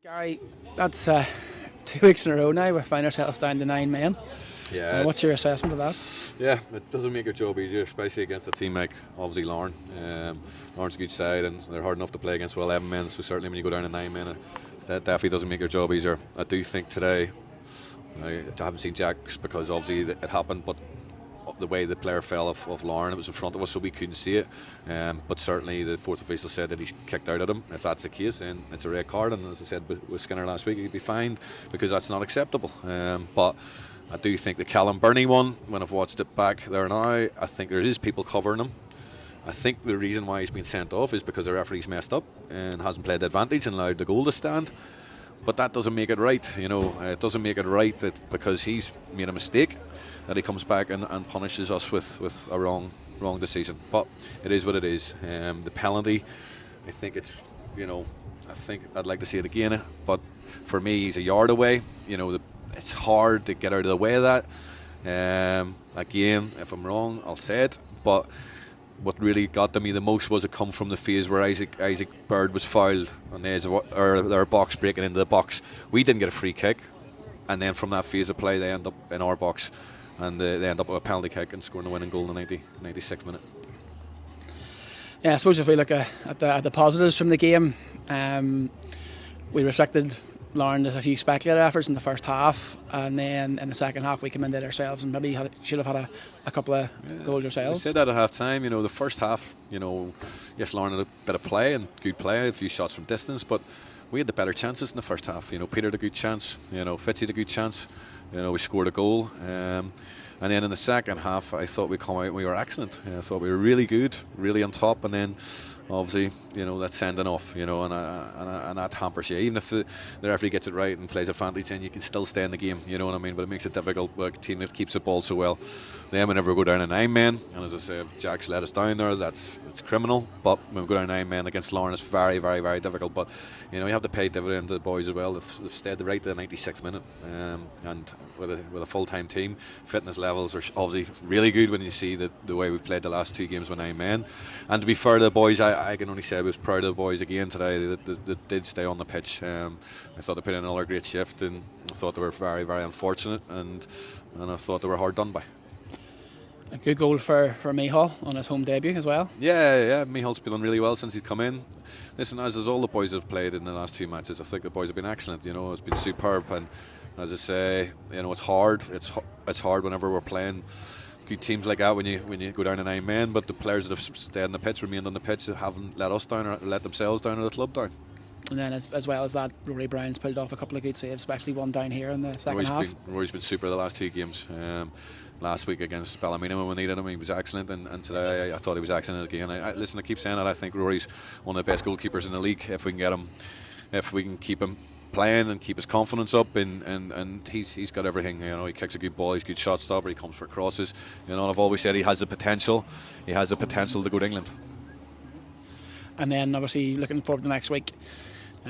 Gary, that's 2 weeks in a row now. We find ourselves down to 9 men. Yeah, What's your assessment of that? yeah, it doesn't make your job easier, especially against a team like obviously Larne. Larne's a good side, and they're hard enough to play against with 11 men. So certainly when you go down to 9 men, that definitely doesn't make your job easier. I do think today, I haven't seen Jacks because obviously it happened, but the way the player fell of Larne, it was in front of us, so we couldn't see it. But certainly the fourth official said that he's kicked out at him. If that's the case, then it's a red card. And as I said with Skinner last week, he'd be fined because that's not acceptable. But I do think the Callum Burney one, when I've watched it back there now, I think there is people covering him. I think the reason why he's been sent off is because the referee's messed up and hasn't played the advantage and allowed the goal to stand. But that doesn't make it right, It doesn't make it right that because he's made a mistake that he comes back and punishes us with a wrong decision. But it is what it is. The penalty, I think it's, I think I'd like to see it again. But for me, he's a yard away. It's hard to get out of the way of that. Again, if I'm wrong, I'll say it. But what really got to me the most was it come from the phase where Isaac Bird was fouled on the edge of their box, breaking into the box. We didn't get a free kick, and then from that phase of play they end up in our box and they end up with a penalty kick and scoring the winning goal in the 96th minute. Yeah, I suppose if we look at the positives from the game, we restricted Larne to a few speculative efforts in the first half, and then in the second half we came into it ourselves and maybe should have had a couple of goals ourselves. We said that at half time, the first half, yes, Larne had a bit of play and good play, a few shots from distance, but we had the better chances in the first half. Peter had a good chance, Fitzy had a good chance, we scored a goal, and then in the second half I thought we come out and we were excellent. I thought we were really good, really on top, and then obviously, that's sending off, and that hampers you. Even if the referee gets it right and plays advantage, then you can still stay in the game, you know what I mean? But it makes it difficult with a team that keeps the ball so well. Then whenever we go down to 9 men, and as I say, if Jack's let us down there, it's criminal. But when we go down 9 men against Larne, it's very, very, very difficult. But, you have to pay dividend to the boys as well. They've stayed right to the 96th minute. And with a full-time team, fitness levels are obviously really good when you see the way we've played the last 2 games with 9 men. And to be fair to the boys, I can only say I was proud of the boys again today that did stay on the pitch. I thought they put in another great shift, and I thought they were very, very unfortunate, and I thought they were hard done by. A good goal for Mihal on his home debut as well. Yeah, Mihal's been done really well since he's come in. Listen, as all the boys have played in the last 2 matches, I think the boys have been excellent. It's been superb, and as I say, it's hard. It's hard whenever we're playing good teams like that when you go down to 9 men, but the players that have stayed on the pitch, remained on the pitch, haven't let us down or let themselves down or the club down. And then as well as that, Rory Brown's pulled off a couple of good saves, especially one down here in the second half. Rory's been super the last 2 games. Last week against Ballymena when we needed him, he was excellent, and today I thought he was excellent again. I keep saying that I think Rory's one of the best goalkeepers in the league if we can keep him playing and keep his confidence up, and he's got everything. He kicks a good ball, he's a good shot stopper, he comes for crosses. I've always said he has the potential. He has the potential to go to England. And then obviously looking forward to next week,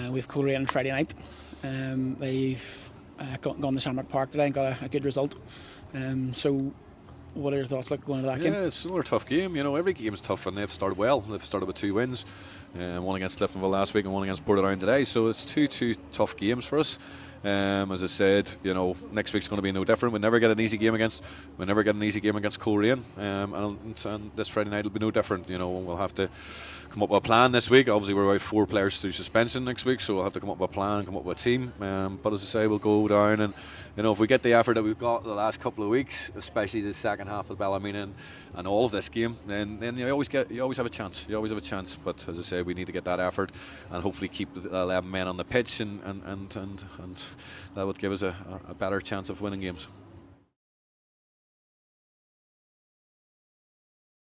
we've Coleraine on Friday night. They've gone to Shamrock Park today and got a good result. So what are your thoughts like going into that game? Yeah, it's another tough game. Every game is tough, and they've started well. They've started with 2 wins, one against Cliftonville last week and one against Portadown today. So it's two tough games for us. As I said, next week's going to be no different. We never get an easy game against Coleraine, and this Friday night will be no different. We'll have to come up with a plan this week. Obviously, we're out 4 players through suspension next week, so we'll have to come up with a plan, come up with a team. But as I say, we'll go down, and if we get the effort that we've got the last couple of weeks, especially the second half of Ballymena and all of this game, then you always have a chance. You always have a chance. But as I say, we need to get that effort and hopefully keep the 11 men on the pitch, and that would give us a better chance of winning games.